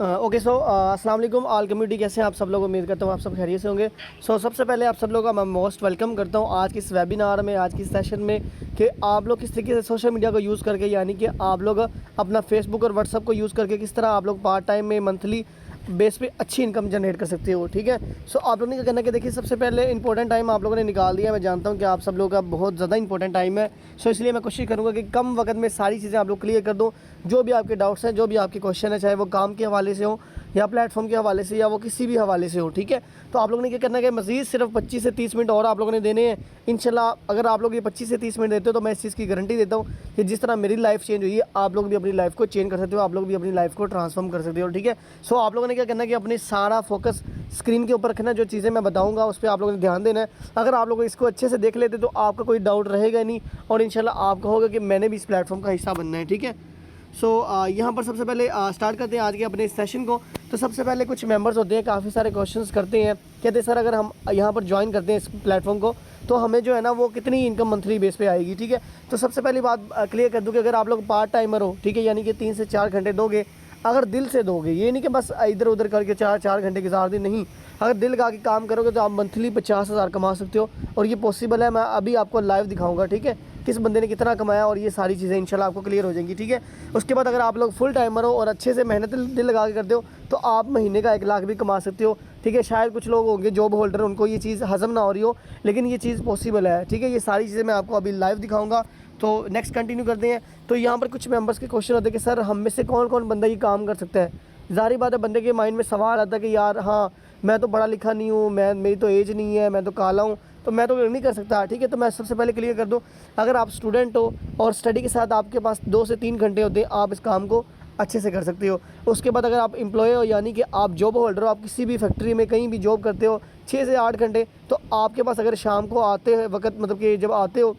Okay so अस्सलाम वालेकुम all community, कैसे हैं आप सब लोग। उम्मीद करता हूँ आप सब खैरियत से होंगे। सबसे पहले आप सब लोगों का मैं मोस्ट वेलकम करता हूँ आज की इस वेबिनार में, आज की सेशन में, कि आप लोग किस तरीके से सोशल मीडिया को यूज़ करके, यानी कि आप लोग अपना फेसबुक और व्हाट्सअप को यूज़ करके किस तरह आप लोग पार्ट टाइम में मंथली बेस पे अच्छी इनकम जनरेट कर सकते हो। ठीक है, सो आप लोगों ने क्या करना है कि देखिए, सबसे पहले इंपॉर्टेंट टाइम आप लोगों ने निकाल दिया। मैं जानता हूँ कि आप सब लोगों का बहुत ज़्यादा इंपॉर्टेंट टाइम है, सो इसलिए मैं कोशिश करूँगा कि कम वक्त में सारी चीज़ें आप लोग क्लियर कर दूँ। जो भी आपके डाउट्स हैं, जो भी आपके क्वेश्चन है, चाहे वो काम के हवाले से हो या प्लेटफॉर्म के हवाले से या वो किसी भी हवाले से हो। ठीक है, तो आप लोगों ने क्या करना है कि मज़ीद सिर्फ 25 से 30 मिनट और आप लोगों ने देने हैं इंशाल्लाह। अगर आप लोग ये 25 से 30 मिनट देते हो तो मैं इस चीज़ की गारंटी देता हूँ कि जिस तरह मेरी लाइफ चेंज हुई है, आप लोग भी अपनी लाइफ को चेंज कर सकते हो, आप लोग भी अपनी लाइफ को ट्रांसफॉर्म कर सकते हो। ठीक है, सो आप लोगों ने क्या करना है कि अपने सारा फोकस स्क्रीन के ऊपर रखना। जो चीज़ें मैं बताऊँगा उस पर आप लोगों ने ध्यान देना है। अगर आप लोग इसको अच्छे से देख लेते तो आपका कोई डाउट रहेगा नहीं और इंशाल्लाह आप कहोगे कि मैंने भी इस प्लेटफॉर्म का हिस्सा बनना है। ठीक है, सो यहाँ पर सबसे पहले स्टार्ट करते हैं आज के अपने इस सेशन को। तो सबसे पहले कुछ मेंबर्स होते हैं, काफ़ी सारे क्वेश्चंस करते हैं, कहते हैं सर अगर हम यहाँ पर ज्वाइन करते हैं इस प्लेटफॉर्म को तो हमें जो है ना वो कितनी इनकम मंथली बेस पे आएगी। ठीक है, तो सबसे पहली बात क्लियर कर दूँ कि अगर आप लोग पार्ट टाइमर हो, ठीक है, यानी कि 3 से 4 घंटे दोगे, अगर दिल से दोगे, ये नहीं कि बस इधर उधर करके 4 घंटे गुजार दी, नहीं, अगर दिल लगा के काम करोगे तो आप मंथली 50,000 कमा सकते हो और ये पॉसिबल है। मैं अभी आपको लाइव दिखाऊंगा, ठीक है, किस बंदे ने कितना कमाया और ये सारी चीज़ें इंशाल्लाह आपको क्लियर हो जाएंगी। ठीक है, उसके बाद अगर आप लोग फुल टाइमर हो और अच्छे से मेहनत दिल लगा के करते हो तो आप महीने का 1 लाख भी कमा सकते हो। ठीक है, शायद कुछ लोग होंगे जॉब होल्डर, उनको ये चीज़ हजम ना हो रही हो, लेकिन ये चीज़ पॉसिबल है। ठीक है, ये सारी चीज़ें मैं आपको अभी लाइव दिखाऊंगा। तो नेक्स्ट कंटिन्यू करते हैं। तो यहाँ पर कुछ मेंबर्स के क्वेश्चन होते हैं कि सर हम में से कौन कौन बंदा ये काम कर सकता है। ज़ाहिर बात है, बंदे के माइंड में सवाल आता है कि यार हाँ, मैं तो पढ़ा लिखा नहीं हूँ, मेरी तो एज नहीं है, मैं तो काला हूँ, तो मैं तो नहीं कर सकता। ठीक है, तो मैं सबसे पहले क्लियर कर दूँ, अगर आप स्टूडेंट हो और स्टडी के साथ आपके पास 2 से 3 घंटे होते हैं, आप इस काम को अच्छे से कर सकते हो। उसके बाद अगर आप एम्प्लॉय हो, यानी कि आप जॉब होल्डर हो, आप किसी भी फैक्ट्री में कहीं भी जॉब करते हो 6 से 8 घंटे, तो आपके पास अगर शाम को आते वक्त, मतलब कि जब आते हो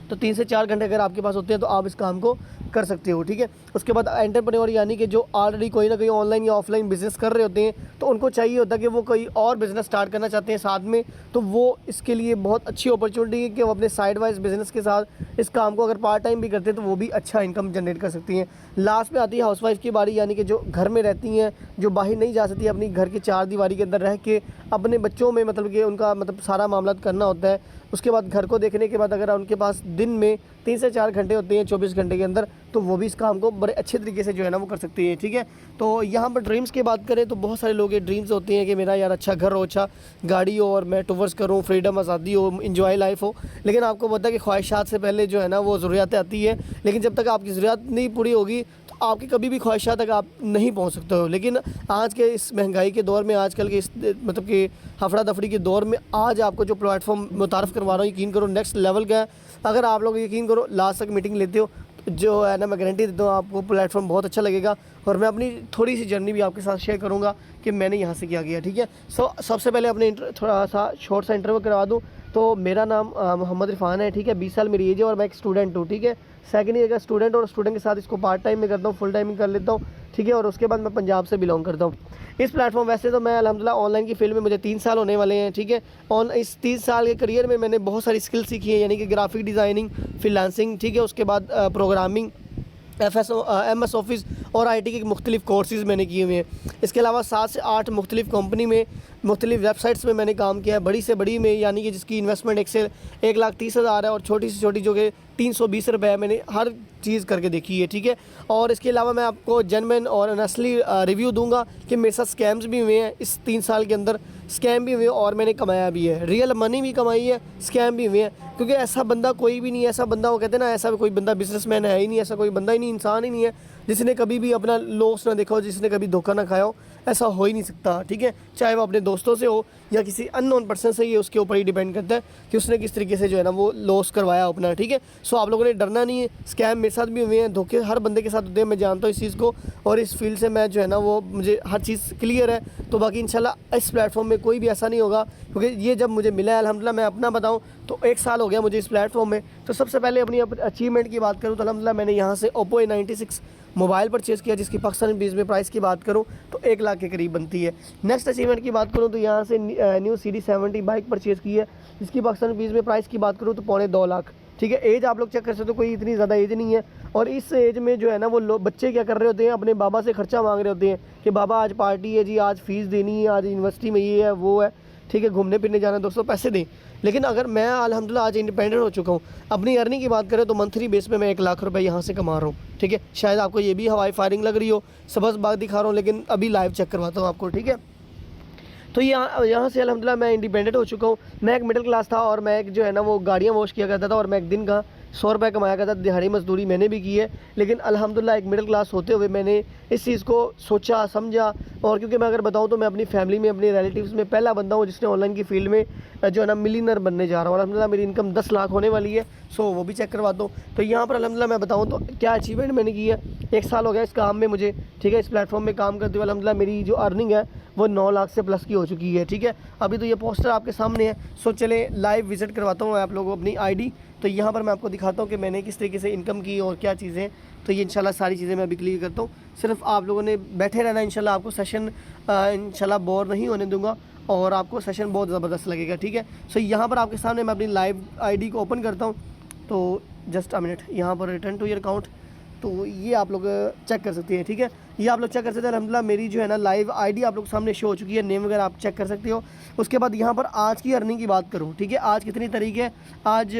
तो 3 से 4 घंटे अगर आपके पास होते हैं तो आप इस काम को कर सकते हो। ठीक है, उसके बाद एंटरप्रेन्योर, यानी कि जो ऑलरेडी कोई ना कोई ऑनलाइन या ऑफलाइन बिज़नेस कर रहे होते हैं, तो उनको चाहिए होता है कि वो कोई और बिज़नेस स्टार्ट करना चाहते हैं साथ में, तो वो इसके लिए बहुत अच्छी अपॉर्चुनिटी है कि वो अपने साइड वाइज बिज़नेस के साथ इस काम को अगर पार्ट टाइम भी करते हैं तो वो भी अच्छा इनकम जनरेट कर सकती हैं। लास्ट में आती है हाउसवाइफ की बारी, यानी कि जो घर में रहती हैं, जो बाहर नहीं जा सकती, अपनी घर की 4 दीवारी के अंदर रह के अपने बच्चों में मतलब कि उनका मतलब सारा मामला करना होता है। उसके बाद घर को देखने के बाद अगर उनके पास दिन में 3 से 4 घंटे होते हैं 24 घंटे के अंदर, तो वो भी इस काम को बड़े अच्छे तरीके से जो है ना वो कर सकती है। ठीक है, तो यहाँ पर ड्रीम्स की बात करें तो बहुत सारे लोग के ड्रीम्स होते हैं कि मेरा यार अच्छा घर हो, अच्छा गाड़ी हो और मैं टूवर्स करूँ, फ्रीडम, आज़ादी हो, इंजॉय लाइफ हो। लेकिन आपको पता है कि ख्वाहिशात से पहले जो है ना वो ज़रूरियातें आती है, लेकिन जब तक आपकी ज़रूरियात नहीं पूरी होगी तो आपकी कभी भी ख्वाहिशात तक आप नहीं पहुँच सकते हो। लेकिन आज के इस महंगाई के दौर में, आजकल के इस मतलब कि हफड़ा दफड़ी के दौर में, आज आपको जो प्लेटफॉर्म मुतारफ़ करवा रहा हूँ, यकीन करो नेक्स्ट लेवल का है। अगर आप लोग यकीन करो लास्ट तक मीटिंग लेते हो तो जो है ना, मैं गारंटी देता हूँ आपको प्लेटफॉर्म बहुत अच्छा लगेगा और मैं अपनी थोड़ी सी जर्नी भी आपके साथ शेयर करूँगा कि मैंने यहाँ से क्या किया। ठीक है, सबसे पहले अपने थोड़ा सा शॉर्ट सा इंटरव्यू करवा दूँ। तो मेरा नाम मोहम्मद इरफान है। ठीक है, 20 साल मेरी एज है और मैं एक स्टूडेंट हूँ। ठीक है, सेकंड ईयर का स्टूडेंट, और स्टूडेंट के साथ इसको पार्ट टाइम में करता हूँ, फुल टाइम में कर लेता हूँ। ठीक है, और उसके बाद मैं पंजाब से बिलोंग करता हूँ। इस प्लेटफॉर्म, वैसे तो मैं अल्हम्दुलिल्लाह ऑनलाइन की फील्ड में मुझे 3 साल होने वाले हैं। ठीक है, और इस 3 साल के करियर में मैंने बहुत सारी स्किल सीखी है, यानी कि ग्राफिक डिज़ाइनिंग, फ्रीलांसिंग, ठीक है, उसके बाद प्रोग्रामिंग, MS ऑफिस और IT के मुख्तलिफ़ कोर्सेज़ मैंने किए हुए हैं। इसके अलावा 7 से 8 मुख्तलिफ़ कंपनी में, मुख्तलिफ़ वेबसाइट्स में मैंने काम किया है, बड़ी से बड़ी में, यानी कि जिसकी इन्वेस्टमेंट 1,30,000 है, और छोटी से छोटी जो कि 320 रुपये है, मैंने हर चीज़ करके देखी है। ठीक है, और इसके अलावा मैं आपको जेन्युइन और ऑनेस्टली रिव्यू दूंगा कि मेरे साथ स्कैम्स भी हुए हैं इस 3 साल के अंदर, स्कैम भी हुए और मैंने कमाया भी है, रियल मनी भी कमाई है, स्कैम भी हुए हैं। क्योंकि ऐसा बंदा कोई भी नहीं है, ऐसा बंदा, वो कहते हैं ना, ऐसा कोई बंदा बिजनेसमैन है ही नहीं, ऐसा कोई बंदा ही नहीं, इंसान ही नहीं है जिसने कभी भी अपना लॉस ना देखा हो, जिसने कभी धोखा ना खाया हो। ऐसा हो ही नहीं सकता। ठीक है, चाहे वो अपने दोस्तों से हो या किसी अननोन पर्सन से, ये उसके ऊपर ही डिपेंड करता है कि उसने किस तरीके से जो है ना वो लॉस करवाया अपना। ठीक है, सो आप लोगों ने डरना नहीं है। स्कैम मेरे साथ भी हुए हैं, धोखे हर बंदे के साथ होते हैं, मैं जानता हूँ इस चीज़ को, और इस फील्ड से मैं जो है ना वो, मुझे हर चीज़ क्लियर है। तो बाकी इंशाल्लाह इस प्लेटफॉर्म में कोई भी ऐसा नहीं होगा, क्योंकि ये जब मुझे मिला है अल्हम्दुलिल्लाह, मैं अपना बताऊँ तो 1 साल हो गया मुझे इस प्लेटफॉर्म में। तो सबसे पहले अपनी अचीवमेंट की बात करूँ तो अल्हम्दुलिल्लाह मैंने यहाँ से Oppo A96 मोबाइल परचेज़ किया, जिसकी पाकिस्तानी बीस में प्राइस की बात करूँ तो 1 लाख के करीब बनती है। नेक्स्ट अचीवमेंट की बात करूँ तो यहाँ से न्यू CD 70 बाइक परचेज़ की है, जिसकी पाकिस्तानी बीस में प्राइस की बात करूँ तो 2.25 लाख। ठीक है। एज आप लोग चेक कर सकते हो, कोई इतनी ज़्यादा एज नहीं है। और इस एज में जो है ना वो बच्चे क्या कर रहे होते हैं, अपने बाबा से खर्चा मांग रहे होते हैं कि बाबा आज पार्टी है जी, आज फ़ीस देनी है, आज यूनिवर्सिटी में ये है वो है, ठीक है, घूमने फिरने जाना है, दोस्तों पैसे दें। लेकिन अगर मैं अल्हम्दुलिल्लाह आज इंडिपेंडेंट हो चुका हूँ, अपनी अर्निंग की बात करें तो मंथली बेस पे मैं 1 लाख रुपए यहाँ से कमा रहा हूँ, ठीक है। शायद आपको ये भी हवाई फायरिंग लग रही हो, सबस बात दिखा रहा हूँ, लेकिन अभी लाइव चेक करवाता हूँ आपको, ठीक है। तो यहाँ से अल्हम्दुलिल्लाह मैं इंडिपेंडेंट हो चुका हूँ। मैं एक मिडिल क्लास था और मैं एक जो है ना वो गाड़ियाँ वॉश किया करता था, और मैं एक दिन का 100 रुपये कमाया करता था। दिहाड़ी मजदूरी मैंने भी की है, लेकिन अल्हम्दुलिल्लाह एक मिडिल क्लास होते हुए मैंने इस चीज़ को सोचा समझा। और क्योंकि मैं अगर बताऊँ तो मैं अपनी फैमिली में, अपने रिलेटिव्स में पहला बंदा हूँ जिसने ऑनलाइन की फील्ड में जो है ना मिलियनर बनने जा रहा हूँ। अल्हम्दुलिल्लाह मेरी इनकम 10 लाख होने वाली है, सो वो भी चेक करवाता हूँ। तो यहाँ पर अल्हम्दुलिल्लाह मैं बताऊँ तो क्या अचीवमेंट मैंने की है। 1 साल हो गया इस काम में मुझे, ठीक है, इस प्लेटफॉर्म में काम करते हुए। अल्हम्दुलिल्लाह मेरी जो अर्निंग है वो 9 लाख से प्लस की हो चुकी है, ठीक है। अभी तो ये पोस्टर आपके सामने है, सो चले लाइव विजिट करवाता हूँ आप लोगों को अपनी आईडी। तो यहाँ पर मैं आपको दिखाता हूँ कि मैंने किस तरीके से इनकम की और क्या चीज़ें। तो ये इंशाल्लाह सारी चीज़ें मैं अभी क्लियर करता हूँ। सिर्फ आप लोगों ने बैठे रहना, इंशाल्लाह आपको सेशन इंशाल्लाह बोर नहीं होने दूंगा और आपको सेशन बहुत ज़बरदस्त लगेगा, ठीक है। सो यहाँ पर आपके सामने मैं अपनी लाइव आईडी को ओपन करता हूँ। तो जस्ट अ मिनट, यहाँ पर रिटर्न टू योर अकाउंट, तो ये आप लोग चेक कर सकते हैं, ठीक है। ये आप लोग चेक कर सकते हैं। अल्हम्दुलिल्लाह मेरी जो है ना लाइव आईडी आप लोग सामने शो हो चुकी है, नेम वगैरह आप चेक कर सकते हो। उसके बाद यहाँ पर आज की अर्निंग की बात करूँ, ठीक है, आज कितनी तारीख है, आज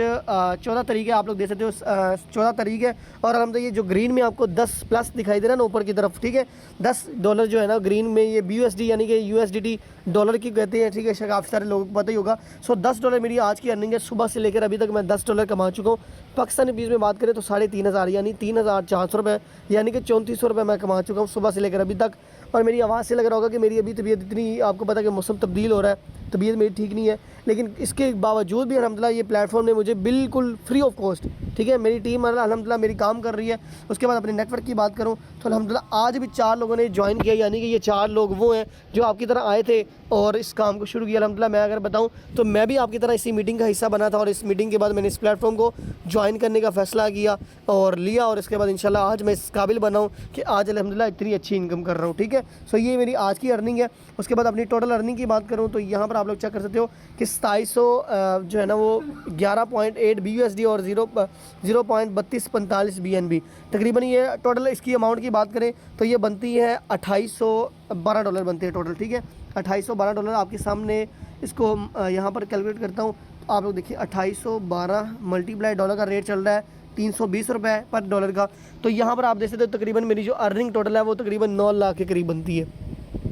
14 तारीख है, आप लोग देख सकते हो 14 तारीख है। और अल्हम्दुलिल्लाह ये जो ग्रीन में आपको 10 प्लस दिखाई दे रहा है ना ऊपर की तरफ, ठीक है, $10 जो है ना ग्रीन में, ये BUSD यानी कि USDT डॉलर की कहते हैं, ठीक है, काफ़ी सारे लोगों को पता ही होगा। सो $10 मेरी आज की अर्निंग है। सुबह से लेकर अभी तक मैं $10 कमा चुका हूँ। पाकिस्तानी रुपीज़ में बात करें तो 3,500 यानी 3,400 रुपये, यानी कि 3400 रुपये मैं कमा चुका हूँ सुबह से लेकर अभी तक। और मेरी आवाज़ से लग रहा होगा कि मेरी अभी तबीयत इतनी, आपको पता है कि मौसम तब्दील हो रहा है, तबीयत मेरी ठीक नहीं है, लेकिन इसके बावजूद भी अल्हम्दुलिल्लाह ये प्लेटफॉर्म ने मुझे बिल्कुल फ्री ऑफ कॉस्ट, ठीक है, मेरी टीम अल्हम्दुलिल्लाह मेरी काम कर रही है। उसके बाद अपने नेटवर्क की बात करूँ तो अल्हम्दुलिल्लाह आज भी 4 लोगों ने ज्वाइन किया, यानी कि ये 4 लोग वो हैं जो आपकी तरह आए थे और इस काम को शुरू किया। अल्हम्दुलिल्लाह मैं अगर बताऊँ तो मैं भी आपकी तरह इसी मीटिंग का हिस्सा बना था, और इस मीटिंग के बाद मैंने इस प्लेटफॉर्म को ज्वाइन करने का फ़ैसला किया और लिया, और इसके बाद इंशाल्लाह आज मैं इस काबिल बना हूँ कि आज अल्हम्दुलिल्लाह इतनी अच्छी इनकम कर रहा हूँ, ठीक है। सो ये मेरी आज की अर्निंग है। उसके बाद अपनी टोटल अर्निंग की बात करूँ तो यहाँ पर आप लोग चेक कर सकते हो कि 2700 जो है ना वो 11.8 BUSD और 0.3245 BNB, तकरीबन ये टोटल इसकी अमाउंट की बात करें तो ये बनती है $2812 बनते हैं टोटल, ठीक है। $2812 आपके सामने इसको यहाँ पर कैलकुलेट करता हूँ। आप लोग देखिए 2812 मल्टीप्लाई डॉलर का रेट चल रहा है 320 रुपये पर डॉलर का। तो यहाँ पर आप देख सकते हो तकरीबन मेरी जो अर्निंग टोटल है वो तकरीबन 9 लाख के करीब बनती है,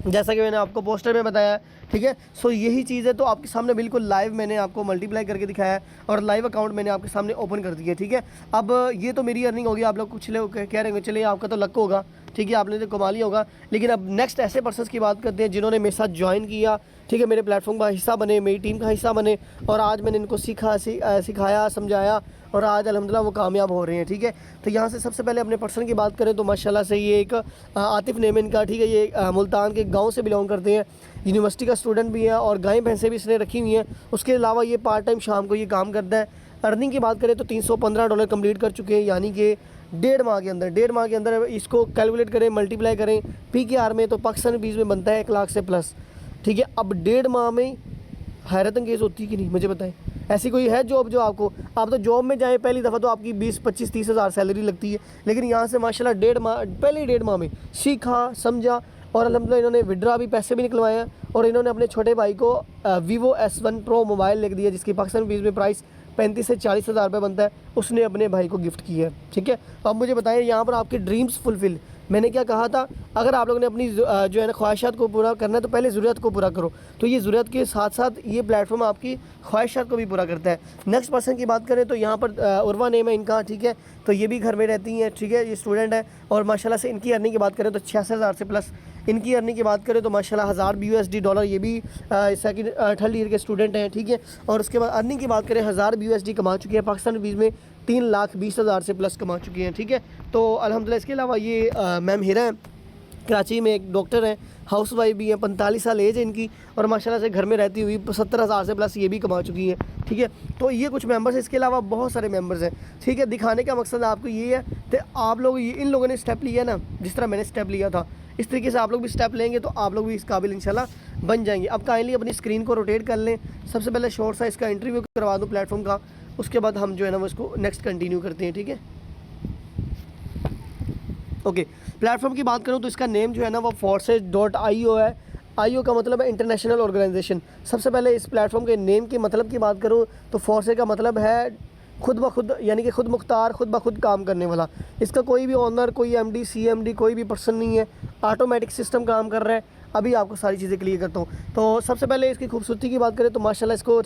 जैसा कि मैंने आपको पोस्टर में बताया है, ठीक है। सो यही चीज़ है। तो आपके सामने बिल्कुल लाइव मैंने आपको मल्टीप्लाई करके दिखाया है और लाइव अकाउंट मैंने आपके सामने ओपन कर दिया, ठीक है। अब ये तो मेरी अर्निंग होगी। आप लोग कुछ लोग कह रहे होंगे चलिए आपका तो लक होगा, ठीक है, आपने तो कमा लिया होगा। लेकिन अब नेक्स्ट ऐसे पर्सन्स की बात करते हैं जिन्होंने मेरे साथ ज्वाइन किया, ठीक है, मेरे प्लेटफॉर्म का हिस्सा बने, मेरी टीम का हिस्सा बने, और आज मैंने इनको सिखाया समझाया और आज अल्हम्दुलिल्लाह वो कामयाब हो रहे हैं, ठीक है। तो यहाँ से सबसे पहले अपने पर्सन की बात करें तो माशाल्लाह से ये एक आतिफ नेम इनका, ठीक है, ये मुल्तान के गांव से बिलोंग करते हैं, यूनिवर्सिटी का स्टूडेंट भी है और गायें भैंसें भी इसने रखी हुई हैं। उसके अलावा ये पार्ट टाइम शाम को ये काम करता है। अर्निंग की बात करें तो $315 कंप्लीट कर चुके हैं, यानी कि 1.5 माह के अंदर इसको कैलकुलेट करें, मल्टीप्लाई करें PKR में तो पाकिस्तानी रुपीज़ में बनता है 1 लाख से प्लस, ठीक है। अब 1.5 माह में हैरत अंगेज़ होती है कि नहीं, मुझे बताएं, ऐसी कोई है जॉब जो आप तो जॉब में जाएँ पहली दफ़ा तो आपकी 20-25-30 हज़ार सैलरी लगती है, लेकिन यहाँ से माशाल्लाह 1.5 माह में सीखा समझा और अल्हम्दुलिल्लाह इन्होंने विड्रा भी, पैसे भी निकलवाए हैं। और इन्होंने अपने छोटे भाई को Vivo S1 Pro मोबाइल लिख दिया जिसकी पाकिस्तान रुपीज़ में प्राइस 35 से 40 हज़ार रुपये बनता है, उसने अपने भाई को गिफ्ट किया है, ठीक है। अब मुझे बताएं यहाँ पर आपके ड्रीम्स फुलफ़िल, मैंने क्या कहा था, अगर आप लोगों ने अपनी जो है ना ख्वाहिशात को पूरा करना है तो पहले ज़रूरत को पूरा करो। तो ये ज़रूरत के साथ साथ ये प्लेटफॉर्म आपकी ख्वाहिशात को भी पूरा करता है। नेक्स्ट पर्सन की बात करें तो यहाँ पर उर्वा नेम है इनका, ठीक है, तो ये भी घर में रहती हैं, ठीक है, ये स्टूडेंट है और माशाल्लाह से इनकी अर्निंग की बात करें तो 86 हज़ार से प्लस इनकी अर्निंग की बात करें तो माशाल्लाह 1000 BUSD डॉलर, ये भी थर्ड ईयर के स्टूडेंट हैं, ठीक है। और उसके बाद अर्निंग की बात करें 1000 BUSD कमा चुके हैं, पाकिस्तान रुपीज़ में 3,20,000 से प्लस कमा चुकी हैं, ठीक है। तो अल्हम्दुलिल्लाह इसके अलावा ये मैम हिरा हैं, कराची में एक डॉक्टर हैं, हाउस वाइफ भी हैं, 45 साल एज है इनकी और माशाल्लाह से घर में रहती हुई 70 हज़ार से प्लस ये भी कमा चुकी हैं, ठीक है। तो ये कुछ मेंबर्स हैं, इसके अलावा बहुत सारे मेंबर्स हैं, ठीक है। दिखाने का मकसद आपको ये है कि आप लोग इन लोगों ने स्टेप लिया ना, जिस तरह मैंने स्टेप लिया था इस तरीके से आप लोग भी स्टेप लेंगे तो आप लोग भी इस काबिल इंशाल्लाह बन जाएंगे। अब काइंडली अपनी स्क्रीन को रोटेट कर लें। सबसे पहले शॉर्ट सा इसका इंटरव्यू करवा दूँ प्लेटफॉर्म का, उसके बाद हम जो है ना वो इसको नेक्स्ट कंटिन्यू करते हैं, ठीक है। ओके, प्लेटफॉर्म की बात करूँ तो इसका नेम जो है ना वो forces.io है। आईओ का मतलब है इंटरनेशनल ऑर्गेनाइजेशन। सबसे पहले इस प्लेटफॉर्म के नेम के मतलब की बात करूँ तो फोर्सेज का मतलब है खुद ब खुद, यानी कि खुद मुख्तार, खुद ब खुद काम करने वाला। इसका कोई भी ऑनर, कोई एमडी, सीएमडी, कोई भी पर्सन नहीं है। ऑटोमेटिक सिस्टम काम कर रहा है। अभी आपको सारी चीज़ें क्लियर करता हूँ। तो सबसे पहले इसकी खूबसूरती की बात करें तो माशाल्लाह इसको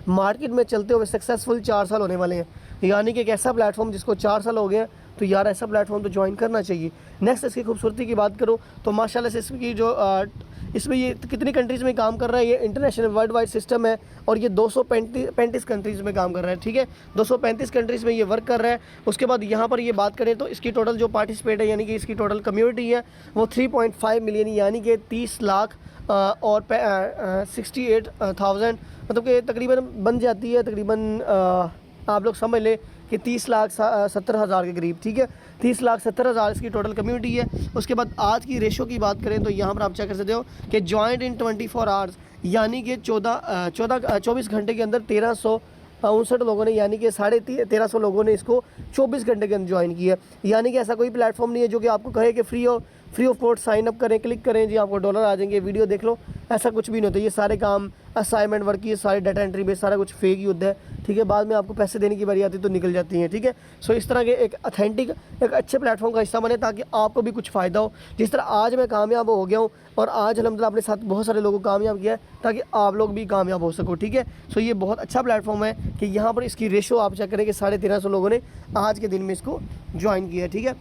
मार्केट में चलते हुए सक्सेसफुल 4 साल होने वाले हैं। यानी कि एक ऐसा प्लेटफॉर्म जिसको 4 साल हो गए हैं, तो यार ऐसा प्लेटफॉर्म तो ज्वाइन करना चाहिए। नेक्स्ट इसकी खूबसूरती की बात करूँ तो माशाल्लाह से इसकी जो इसमें ये कितनी कंट्रीज़ में काम कर रहा है, ये इंटरनेशनल वर्ल्ड वाइड सिस्टम है और ये 235 कंट्रीज़ में काम कर रहा है, ठीक है। 235 कंट्रीज़ में ये वर्क कर रहा है। उसके बाद यहाँ पर ये बात करें तो इसकी टोटल जो पार्टिसिपेट है, यानी कि इसकी टोटल कम्युनिटी है वो 3.5 मिलियन, यानी कि 30 लाख और 68,000, मतलब कि तकरीबन बन जाती है तकरीबन आप लोग समझ लें कि 30,70,000 के करीब, ठीक है। 30,70,000 इसकी टोटल कम्युनिटी है। उसके बाद आज की रेशो की बात करें तो यहाँ पर आप चेक कर सकते हो कि जॉइंट इन 24 आवर्स, यानी कि 24 घंटे के अंदर 1359 लोगों ने, यानी कि 1350 लोगों ने इसको 24 घंटे के अंदर ज्वाइन किया। यानी कि ऐसा कोई प्लेटफॉर्म नहीं है जो कि आपको कहे कि free of cost sign up करें, क्लिक करें जी आपको डॉलर आ जाएंगे, वीडियो देख लो। ऐसा कुछ भी नहीं होता। ये सारे काम असाइनमेंट वर्क, ये सारे डाटा एंट्री बेस, सारा कुछ फेक ही होता है, ठीक है। बाद में आपको पैसे देने की बारी आती है तो निकल जाती हैं, ठीक है। सो इस तरह के एक ऑथेंटिक, एक अच्छे प्लेटफॉर्म का हिस्सा बने ताकि आपको भी कुछ फ़ायदा हो। जिस तरह आज मैं कामयाब हो गया हूँ और आज अल्हम्दुलिल्लाह अपने साथ बहुत सारे लोगों को कामयाब किया है ताकि आप लोग भी कामयाब हो सको, ठीक है। सो ये बहुत अच्छा प्लेटफॉर्म है कि यहाँ पर इसकी रेशो आप चेक करें कि 1350 लोगों ने आज के दिन में इसको ज्वाइन किया है, ठीक है।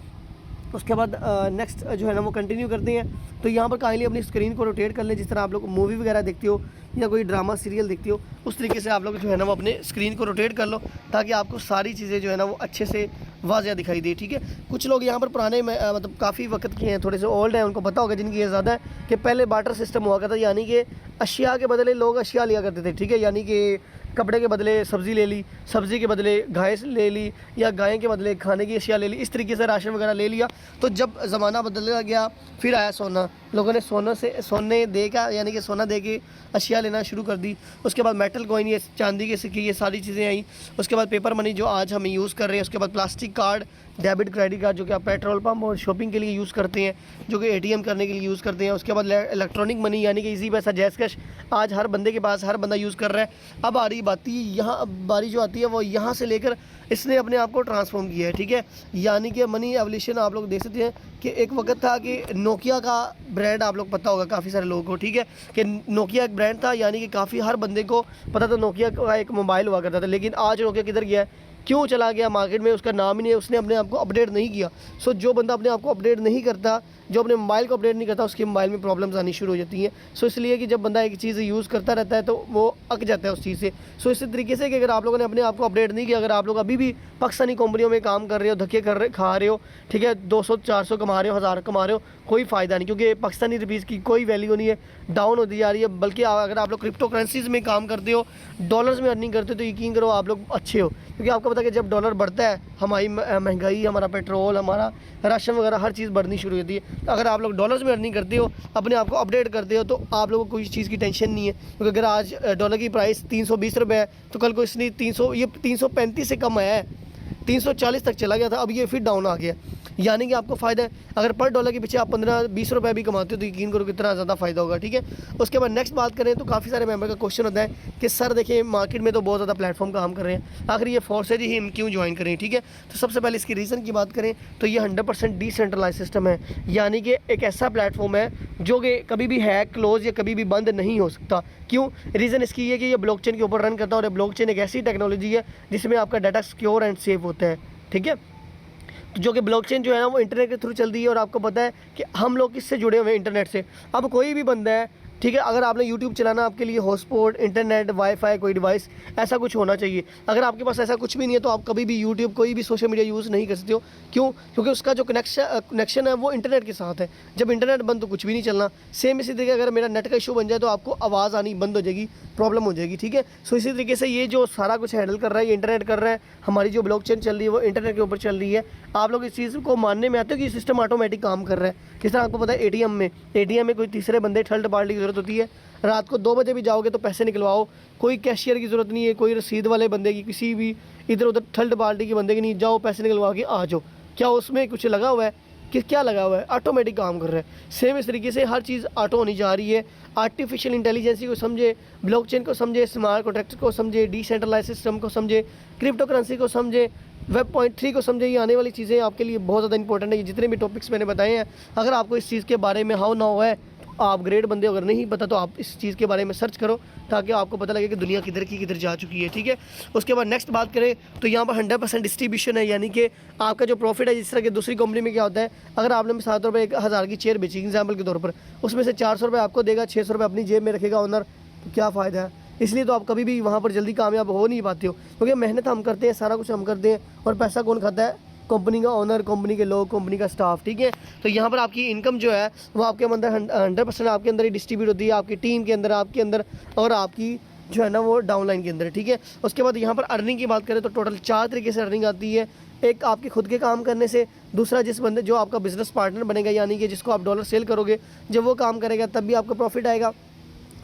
उसके बाद नेक्स्ट जो है ना वो कंटिन्यू करते हैं। तो यहाँ पर काइंडली अपनी स्क्रीन को रोटेट कर लें। जिस तरह आप लोग मूवी वगैरह देखते हो या कोई ड्रामा सीरियल देखते हो, उस तरीके से आप लोग जो है ना वो अपने स्क्रीन को रोटेट कर लो ताकि आपको सारी चीज़ें जो है ना वो अच्छे से वाज़िया दिखाई दे, ठीक है। कुछ लोग यहाँ पर पुराने मतलब काफ़ी वक्त के हैं, थोड़े से ओल्ड हैं, उनको पता होगा जिनकी ये ज़्यादा है कि पहले बार्टर सिस्टम हुआ करता था, यानी कि अशिया के बदले लोग अशिया लिया करते थे, ठीक है। यानी कि कपड़े के बदले सब्ज़ी ले ली, सब्ज़ी के बदले गाय ले ली, या गाय के बदले खाने की अशिया ले ली, इस तरीके से राशन वगैरह ले लिया। तो जब ज़माना बदल गया फिर आया सोना, लोगों ने सोने दे का, यानी कि सोना दे के अशिया लेना शुरू कर दी। उसके बाद मेटल कॉइन, ये चांदी के सिक्के, ये सारी चीज़ें आई। उसके बाद पेपर मनी जो आज हम यूज़ कर रहे हैं। उसके बाद plastic card, debit credit card जो कि आप पेट्रोल पंप और शॉपिंग के लिए यूज़ करते हैं, जो कि एटीएम करने के लिए यूज़ करते हैं। उसके बाद इलेक्ट्रॉनिक मनी, यानी कि इजी पैसा, जैस कैश, आज हर बंदे के पास, हर बंदा यूज़ कर रहा है। अब आ रही बात यहाँ, अब बारी जो आती है वो यहाँ से लेकर इसने अपने आप को ट्रांसफॉर्म किया है, ठीक है। यानी कि मनी एवोल्यूशन आप लोग देख सकते हैं कि एक वक्त था कि नोकिया का ब्रांड आप लोग पता होगा काफ़ी सारे लोगों को, ठीक है, कि नोकिया एक ब्रांड था, यानी कि काफ़ी हर बंदे को पता था नोकिया का एक मोबाइल हुआ करता था। लेकिन आज नोकिया किधर गया है, क्यों चला गया मार्केट में, उसका नाम ही नहीं है, उसने अपने आप को अपडेट नहीं किया। सो जो बंदा अपने आप को अपडेट नहीं करता, जो अपने मोबाइल को अपडेट नहीं करता, उसके मोबाइल में प्रॉब्लम्स आनी शुरू हो जाती हैं। सो इसलिए कि जब बंदा एक चीज़ यूज़ करता रहता है तो वो अक जाता है उस चीज़ से। सो इसी तरीके से कि अगर आप लोगों ने अपने आप को अपडेट नहीं किया, अगर आप लोग अभी भी पाकिस्तानी कंपनियों में काम कर रहे हो, धक्के खा रहे हो, ठीक है, 200-400 कमा रहे हो, 1000 कमा रहे हो, कोई फ़ायदा नहीं, क्योंकि पाकिस्तानी रुपीज़ की कोई वैल्यू नहीं है, डाउन होती जा रही है। बल्कि अगर आप लोग क्रिप्टो करेंसीज़ में काम करते हो, डॉलर्स में अर्निंग करते हो, तो यकीन करो आप लोग अच्छे हो, क्योंकि आपको पता है कि जब डॉलर बढ़ता है हमारी महंगाई, हमारा पेट्रोल, हमारा राशन वगैरह हर चीज़ बढ़नी शुरू होती है। तो अगर आप लोग डॉलर्स में अर्निंग करते हो, अपने आप को अपडेट करते हो, तो आप लोगों को कोई चीज़ की टेंशन नहीं है। क्योंकि अगर आज डॉलर की प्राइस 320 रुपये है तो कल को इसने 335 से कम आया है, 340 तक चला गया था, अब ये फिर डाउन आ गया। यानी कि आपको फ़ायदा है। अगर पर डॉलर के पीछे आप 15-20 रुपये भी कमाते हो तो यकीन करो कितना ज़्यादा फ़ायदा होगा, ठीक है। उसके बाद नेक्स्ट बात करें तो काफ़ी सारे मेंबर का क्वेश्चन होता है कि सर देखिए मार्केट में तो बहुत ज़्यादा प्लेटफॉर्म काम कर रहे हैं, आखिर ये फोर्सेज ही हम क्यों ज्वाइन करें, ठीक है। तो सबसे पहले इसकी रीज़न की बात करें तो ये 100% डिसेंट्रलाइज सिस्टम है, यानी कि एक ऐसा प्लेटफॉर्म है जो कि कभी भी हैक, क्लोज या कभी भी बंद नहीं हो सकता। क्यों? रीज़न इसकी है कि ये ब्लॉकचेन के ऊपर रन करता है और ब्लॉकचेन एक ऐसी टेक्नोलॉजी है जिसमें आपका डाटा सिक्योर एंड सेफ होता है, ठीक है। तो जो कि ब्लॉकचेन जो है ना वो इंटरनेट के थ्रू चलती है और आपको पता है कि हम लोग किससे जुड़े हुए हैं, इंटरनेट से। अब कोई भी बंदा है, ठीक है, अगर आपने यूट्यूब चलाना, आपके लिए हॉटस्पॉट, इंटरनेट, वाईफाई, कोई डिवाइस ऐसा कुछ होना चाहिए। अगर आपके पास ऐसा कुछ भी नहीं है तो आप कभी भी यूट्यूब, कोई भी सोशल मीडिया यूज़ नहीं कर सकते हो। क्यों? क्योंकि उसका जो कनेक्शन है वो इंटरनेट के साथ है। जब इंटरनेट बंद तो कुछ भी नहीं चलना। सेम इसी तरीके अगर मेरा नेट का इशू बन जाए तो आपको आवाज़ आनी बंद हो जाएगी, प्रॉब्लम हो जाएगी, ठीक है। सो इसी तरीके से ये जो सारा कुछ हैंडल कर रहा है ये इंटरनेट कर रहा है। हमारी जो ब्लॉकचेन चल रही है वो इंटरनेट के ऊपर चल रही है। आप लोग इस चीज़ को मानने में आते हो कि सिस्टम ऑटोमेटिक काम कर रहा है। किस तरह आपको पता है एटीएम में कोई तीसरे बंदे, थर्ड पार्टी की ज़रूरत होती है। रात को 2 बजे भी जाओगे तो पैसे निकलवाओ, कोई कैशियर की ज़रूरत नहीं है, कोई रसीद वाले बंदे की, किसी भी इधर उधर थर्ड पार्टी के बंदे की नहीं, जाओ पैसे निकलवा के आ जाओ। क्या उसमें कुछ लगा हुआ है कि क्या लगा हुआ है? ऑटोमेटिक काम कर रहा है। सेम इस तरीके से हर चीज़ ऑटो होनी जा रही है। आर्टिफिशियल इंटेलिजेंसी को समझे, ब्लॉकचेन को समझे, स्मार्ट कॉन्ट्रैक्ट को समझे, डिसेंट्रलाइज सिस्टम को समझे, क्रिप्टो करेंसी को समझे, Web.3 को समझे। ये आने वाली चीज़ें आपके लिए बहुत ज़्यादा इंपॉर्टेंट है। ये जितने भी टॉपिक्स मैंने बताए हैं, अगर आपको इस चीज़ के बारे में हाउ ना हो है, आप ग्रेड बंदे, अगर नहीं पता तो आप इस चीज़ के बारे में सर्च करो, ताकि आपको पता लगे कि दुनिया किधर की किधर जा चुकी है। ठीक है, उसके बाद नेक्स्ट बात करें तो यहाँ पर 100% डिस्ट्रीब्यूशन है, यानी कि आपका जो प्रॉफिट है, जिस तरह की दूसरी कंपनी में क्या होता है, अगर आपने 7 रुपये 1000 की चेयर बेची एग्जाम्पल के तौर पर, उसमें से 400 रुपये आपको देगा, 600 रुपये अपनी जेब में रखेगा ओनर, तो क्या फ़ायदा है? इसलिए तो आप कभी भी वहाँ पर जल्दी कामयाब हो नहीं पाते हो, क्योंकि मेहनत हम करते हैं, सारा कुछ हम करते हैं, और पैसा कौन खाता है? कंपनी का ओनर, कंपनी के लोग, कंपनी का स्टाफ। ठीक है, तो यहाँ पर आपकी इनकम जो है वो आपके अंदर 100% आपके अंदर ही डिस्ट्रीब्यूट होती है, आपकी टीम के अंदर, आपके अंदर, और आपकी जो है ना वो डाउनलाइन के अंदर। ठीक है, उसके बाद यहाँ पर अर्निंग की बात करें तो टोटल 4 तरीके से अर्निंग आती है। एक आपके खुद के काम करने से, दूसरा जिस बंदे जो आपका बिजनेस पार्टनर बनेगा, यानी कि जिसको आप डॉलर सेल करोगे, जब वो काम करेगा तब भी आपको प्रॉफिट आएगा।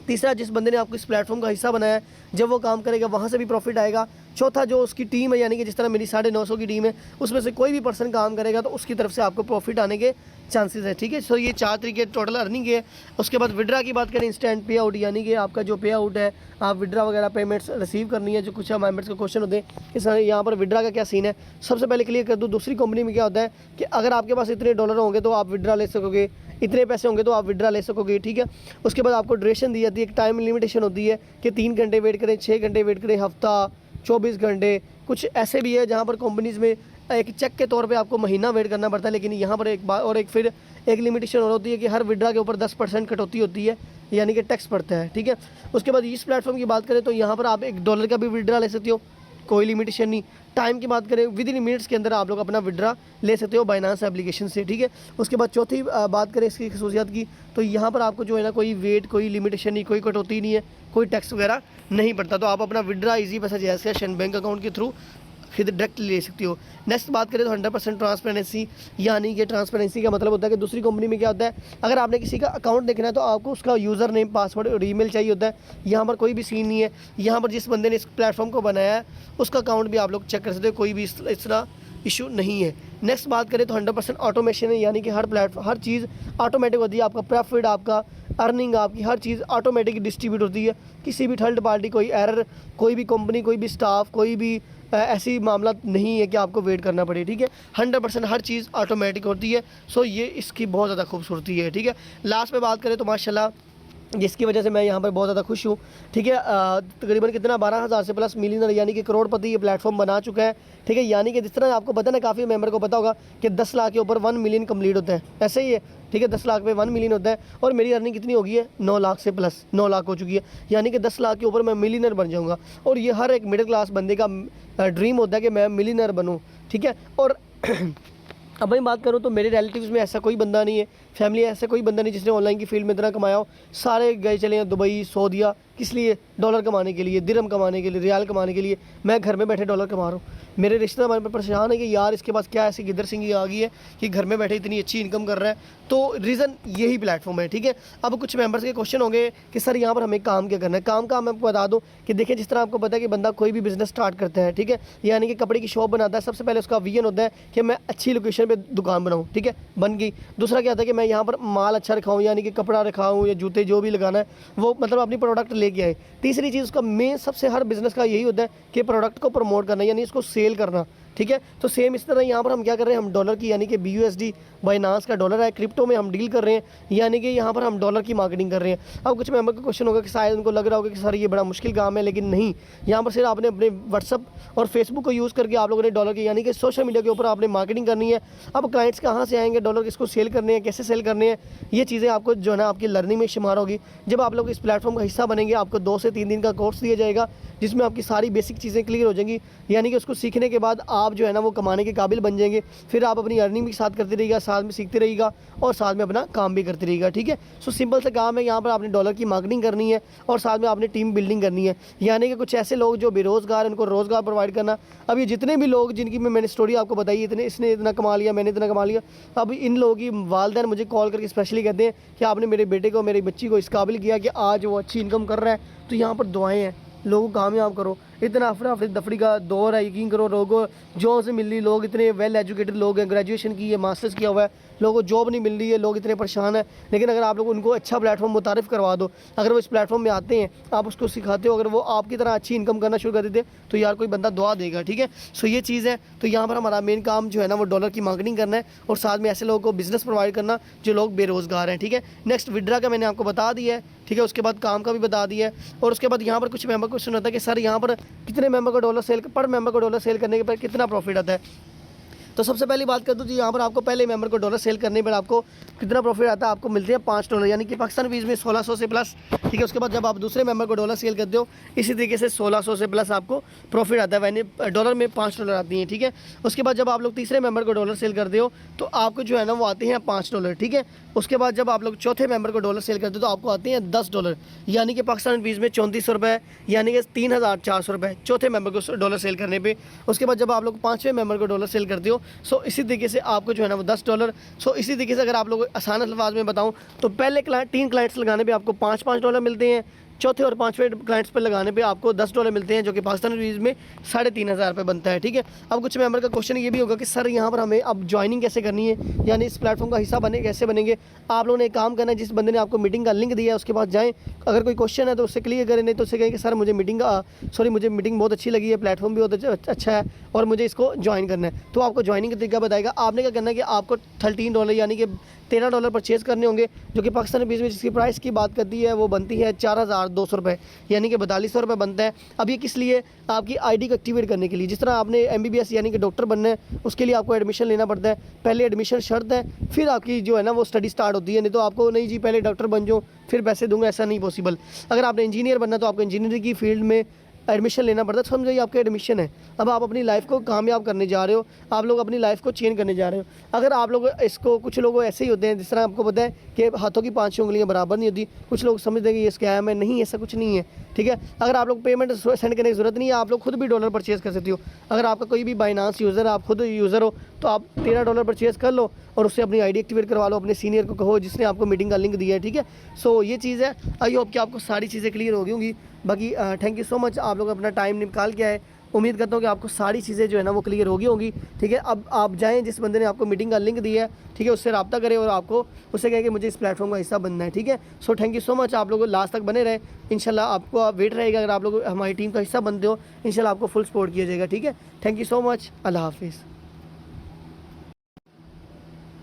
तीसरा, जिस बंदे ने आपको इस प्लेटफॉर्म का हिस्सा बनाया है, जब वो काम करेगा वहाँ से भी प्रॉफिट आएगा। चौथा, जो उसकी टीम है, यानी कि जिस तरह मेरी 950 की टीम है, उसमें से कोई भी पर्सन काम करेगा तो उसकी तरफ से आपको प्रॉफिट आने के चांसेस है। ठीक है, सो ये 4 तरीके टोटल अर्निंग है। उसके बाद विड्रा की बात करें, इंस्टेंट पे आउट, यानी कि आपका जो पे आउट है, आप विड्रा वगैरह पेमेंट्स रिसीव करनी है। जो कुछ मेंबर्स के क्वेश्चन होते हैं कि सर यहाँ पर विड्रा का क्या सीन है, सबसे पहले क्लियर कर दूँ, दूसरी कंपनी में क्या होता है कि अगर आपके पास इतने डॉलर होंगे तो आप विड्रा ले सकोगे, इतने पैसे होंगे तो आप विड्रा ले सकोगे। ठीक है, उसके बाद आपको ड्यूरेशन दी जाती है, एक टाइम लिमिटेशन होती है कि 3 घंटे वेट करें, 6 घंटे वेट करें, हफ्ता, 24 घंटे। कुछ ऐसे भी है जहाँ पर कंपनीज़ में एक चेक के तौर पे आपको महीना वेट करना पड़ता है। लेकिन यहाँ पर एक बात और एक लिमिटेशन और होती है कि हर विड्रा के ऊपर 10% कटौती होती है, यानी कि टैक्स पड़ता है। ठीक है, उसके बाद इस प्लेटफॉर्म की बात करें तो यहाँ पर आप $1 का भी विड्रा ले सकते हो, कोई लिमिटेशन नहीं। टाइम की बात करें, विद इन मिनट्स के अंदर आप लोग अपना विड्रा ले सकते हो बाइनांस एप्लीकेशन से। ठीक है, उसके बाद चौथी बात करें इसकी खसूसियात की, तो यहाँ पर आपको जो है ना कोई वेट, कोई लिमिटेशन नहीं, कोई कटौती नहीं है, कोई टैक्स वगैरह नहीं पड़ता। तो आप अपना विड्रा ईजी पैसा जैसे कैश बैंक अकाउंट के थ्रू फिर डायरेक्ट ले सकती हो। नेक्स्ट बात करें तो 100% ट्रांसपेरेंसी, यानी कि ट्रांसपेरेंसी का मतलब होता है कि दूसरी कंपनी में क्या होता है, अगर आपने किसी का अकाउंट देखना है तो आपको उसका यूज़र नेम, पासवर्ड और ईमेल चाहिए होता है। यहाँ पर कोई भी सीन नहीं है। यहाँ पर जिस बंदे ने इस प्लेटफॉर्म को बनाया है उसका अकाउंट भी आप लोग चेक कर सकते हो, कोई भी इस तरह इशू नहीं है। नेक्स्ट बात करें तो 100% ऑटोमेशन है, यानी कि हर चीज़ ऑटोमेटिक होती है। आपका प्रॉफिट, आपका अर्निंग, आपकी हर चीज़ ऑटोमेटिक डिस्ट्रीब्यूट होती है। किसी भी थर्ड पार्टी, कोई एरर, कोई भी कंपनी, कोई भी स्टाफ, कोई भी ऐसी मामला नहीं है कि आपको वेट करना पड़े। ठीक है, 100% हर चीज़ ऑटोमेटिक होती है। सो ये इसकी बहुत ज़्यादा खूबसूरती है। ठीक है, लास्ट में बात करें तो माशाल्लाह, जिसकी वजह से मैं यहाँ पर बहुत ज़्यादा खुश हूँ। ठीक है, तकरीबन कितना 12,000 से प्लस मिलियनर, यानी कि करोड़पति ये प्लेटफॉर्म बना चुका है। ठीक है, यानी कि जिस तरह आपको पता है ना, काफ़ी मेंबर को पता होगा कि 10 लाख के ऊपर 1 मिलियन कंप्लीट होता है, ऐसे ही है। ठीक है, 10 लाख पे 1 मिलियन होता है, और मेरी अर्निंग कितनी होगी है, 9 लाख से प्लस, 9 लाख हो चुकी है, यानी कि 10 लाख के ऊपर मैं मिलियनर बन जाऊँगा। और ये हर एक मिडिल क्लास बंदे का ड्रीम होता है कि मैं मिलियनर बनूँ। ठीक है, और अब मैं बात करूँ तो मेरे रिलेटिव्स में ऐसा कोई बंदा नहीं है, फैमिली ऐसा कोई बंदा नहीं जिसने ऑनलाइन की फील्ड में इतना कमाया हो। सारे गए चले हैं दुबई, सऊदीया, किस लिए? डॉलर कमाने के लिए, दिरहम कमाने के लिए, रियाल कमाने के लिए। मैं घर में बैठे डॉलर कमा रहा हूँ। मेरे रिश्तेदार हमारे पर परेशान है कि यार इसके पास क्या ऐसी गिदर सिंह आ गई है कि घर में बैठे इतनी अच्छी इनकम कर रहा है। तो रीज़न यही प्लेटफॉर्म है। ठीक है, अब कुछ मेंबर्स के क्वेश्चन होंगे कि सर यहाँ पर हमें काम क्या करना है। काम का मैं आपको बता दूँ कि देखिए, जिस तरह आपको पता है कि बंदा कोई भी बिजनेस स्टार्ट करता है, ठीक है, यानी कि कपड़े की शॉप बनाता है, सबसे पहले उसका विजन होता है कि मैं अच्छी लोकेशन पर दुकान बनाऊँ। ठीक है, बन गई। दूसरा क्या होता है कि मैं यहाँ पर माल अच्छा रखाऊँ, यानी कि कपड़ा रखाऊँ या जूते जो भी लगाना है वो, मतलब अपनी प्रोडक्ट लेके आए। तीसरी चीज़ उसका मेन सबसे हर बिज़नेस का यही होता है कि प्रोडक्ट को प्रमोट करना, यानी इसको सेल करना। ठीक है, तो सेम इस तरह यहाँ पर हम क्या कर रहे हैं, हम डॉलर की, यानी कि BUSD बाइनांस का डॉलर है, क्रिप्टो में हम डील कर रहे हैं, यानी कि यहाँ पर हम डॉलर की मार्केटिंग कर रहे हैं। अब कुछ मेंबर का क्वेश्चन होगा कि शायद उनको लग रहा होगा कि सर ये बड़ा मुश्किल काम है, लेकिन नहीं, यहाँ पर सिर्फ आपने अपने व्हाट्सअप और फेसबुक को यूज़ करके आप लोगों ने डॉलर की, यानी कि सोशल मीडिया के ऊपर आपने मार्केटिंग करनी है। अब क्लाइंट्स कहाँ से आएंगे, डॉलर किसको सेल करने हैं, कैसे सेल करने हैं, ये चीज़ें आपको जो है ना आपकी लर्निंग में शुमार होगी। जब आप लोग इस प्लेटफॉर्म का हिस्सा बनेंगे, आपको 2 से 3 दिन का कोर्स दिया जाएगा, जिसमें आपकी सारी बेसिक चीज़ें क्लियर हो जाएंगी, यानी कि उसको सीखने के बाद आप जो है ना वो कमाने के काबिल बन जाएंगे। फिर आप अपनी अर्निंग भी साथ करते रहिएगा, साथ में सीखते रहिएगा और साथ में अपना काम भी करते रहिएगा। ठीक है, सो सिंपल सा काम है, यहाँ पर आपने डॉलर की मार्केटिंग करनी है और साथ में आपने टीम बिल्डिंग करनी है, यानी कि कुछ ऐसे लोग जो बेरोज़गार हैं उनको रोज़गार प्रोवाइड करना। अब ये जितने भी लोग जिनकी मैंने स्टोरी आपको बताई, इतने इसने इतना कमा लिया, मैंने इतना कमा लिया, अब इन लोगों की वालिदैन मुझे कॉल करके स्पेशली कहते हैं कि आपने मेरे बेटे को, मेरी बच्ची को इस काबिल किया कि आज वो अच्छी इनकम कर रहा है। तो यहाँ पर दुआएँ हैं, लोगों को कामयाब करो। इतना अफरा दफड़ी का दौर है, यकीन करो लोगों जॉब से मिल रही, लोग इतने वेल एजुकेटेड लोग हैं, ग्रेजुएशन की है, मास्टर्स किया हुआ है, लोगों को जॉब नहीं मिल रही है, लोग इतने परेशान हैं। लेकिन अगर आप लोग उनको अच्छा प्लेटफॉर्म मुतारिफ़ करवा दो, अगर वो इस प्लेटफॉर्म में आते हैं, आप उसको सिखाते हो, अगर वो आपकी तरह अच्छी इनकम करना शुरू कर देते तो यार कोई बंदा दुआ देगा, ठीक है। सो ये चीज़ है। तो यहाँ पर हमारा मेन काम जो है ना वो डॉलर की मार्केटिंग करना है और साथ में ऐसे लोगों को बिज़नेस प्रोवाइड करना जो लोग बेरोज़गार हैं, ठीक है। नेक्स्ट विड्रा का मैंने आपको बता दिया है, ठीक है। उसके बाद काम का भी बता दिया है और उसके बाद यहाँ पर कुछ मेंबर क्वेश्चन होता है कि सर यहाँ पर कितने मेंबर को डॉलर सेल पर मेंबर को डॉलर सेल करने के पर कितना प्रॉफिट आता है। तो सबसे पहली बात कर दूँ जी, यहाँ पर आपको पहले मेंबर को डॉलर सेल करने पर आपको कितना प्रॉफिट आता है, आपको मिलते हैं $5, यानी कि पाकिस्तान फीस में 1600 से प्लस, ठीक है। उसके बाद जब आप दूसरे मेंबर को डॉलर सेल करते हो इसी तरीके से 1600 से प्लस आपको प्रॉफिट आता है, यानी डॉलर में $5 आती हैं, ठीक है। उसके बाद जब आप लोग तीसरे मेंबर को डॉलर सेल करते हो तो आपको जो है ना वो आते हैं $5, ठीक है। उसके बाद जब आप लोग चौथे मेंबर को डॉलर सेल करते हो तो आपको आते हैं $10, यानी कि पाकिस्तान फीस में 3400 रुपये, यानी कि 3400 रुपये चौथे मेंबर को डॉलर सेल करने पे। उसके बाद जब आप लोग पाँचवें मेंबर को डॉलर सेल करते हो सो इसी तरीके से आपको जो है ना वो $10। सो इसी तरीके से अगर आप लोग आसान अल्फाज में बताऊं तो पहले तीन क्लाइंट्स लगाने पे आपको $5 मिलते हैं, चौथे और पाँचवें क्लाइंट्स पर लगाने पे आपको $10 मिलते हैं, जो कि पाकिस्तानी रुपीज़ में 3500 रुपये बनता है, ठीक है। अब कुछ मेंबर का क्वेश्चन ये भी होगा कि सर यहाँ पर हमें अब ज्वाइनिंग कैसे करनी है, यानी इस प्लेटफॉर्म का हिस्सा कैसे बनेंगे। आप लोगों ने एक काम करना है, जिस बंदे ने आपको मीटिंग का लिंक दिया है उसके पास जाएँ, अगर कोई क्वेश्चन है तो उससे क्लियर करें, नहीं तो उससे कहें कि सर मुझे मुझे मीटिंग बहुत अच्छी लगी है, प्लेटफॉर्म भी बहुत अच्छा है और मुझे इसको ज्वाइन करना है। तो आपको ज्वाइनिंग का तरीका बताएगा। आपने क्या करना है कि आपको $13 यानी कि $13 परचेज़ करने होंगे, जो कि पाकिस्तानी रुपीज़ में जिसकी प्राइस की बात करती है वो बनती है 4200 रुपये, यानी कि 4200 रुपये बनता है। अब ये किस लिए, आपकी आईडी को एक्टिवेट करने के लिए। जिस तरह आपने MBBS यानी कि डॉक्टर बनना है उसके लिए आपको एडमिशन लेना पड़ता है, पहले एडमिशन शर्त है, फिर आपकी जो है ना वो स्टडी स्टार्ट होती है। नहीं तो आपको नहीं जी पहले डॉक्टर बन जाओ फिर पैसे दूंगा, ऐसा नहीं पॉसिबल। अगर आपने इंजीनियर बनना तो आपको इंजीनियरिंग की फील्ड में एडमिशन लेना पड़ता है। तो समझो ये आपका एडमिशन है, अब आप अपनी लाइफ को कामयाब करने जा रहे हो, आप लोग अपनी लाइफ को चेंज करने जा रहे हो। अगर आप लोग इसको, कुछ लोग ऐसे ही होते हैं जिस तरह आपको पता है कि हाथों की 5 उंगलियां बराबर नहीं होती, कुछ लोग समझते हैं कि ये स्कैम है, नहीं ऐसा कुछ नहीं है, ठीक है। अगर आप लोग पेमेंट सेंड करने की ज़रूरत नहीं है, आप लोग खुद भी डॉलर परचेज़ कर सकते हो। अगर आपका कोई भी बाइनांस यूज़र है, आप खुद यूज़र हो, तो आप $13 परचेज़ कर लो और उससे अपनी आईडी एक्टिवेट करवा लो, अपने सीनियर को कहो जिसने आपको मीटिंग का लिंक दिया है, ठीक है। सो ये चीज़ है। आई होप कि आपको सारी चीज़ें क्लियर हो गई होंगी। बाकी थैंक यू सो मच, आप लोग अपना टाइम निकाल के आए। उम्मीद करता हूँ कि आपको सारी चीज़ें जो है ना वो क्लियर हो गई होंगी, ठीक है। अब आप जाएँ, जिस बंदे ने आपको मीटिंग का लिंक दिया है, ठीक है, उससे रब्ता करें और आपको उससे कहें कि मुझे इस प्लेटफॉर्म का हिस्सा बनना है, ठीक है। So thank you so much, आप लोग लास्ट तक बने रहे। इंशाल्लाह आपको वेट रहेगा, अगर आप लोग हमारी टीम का हिस्सा बनते हो इंशाल्लाह आपको फुल सपोर्ट किया जाएगा, ठीक है। थैंक यू सो मच, अल्लाह हाफिज़।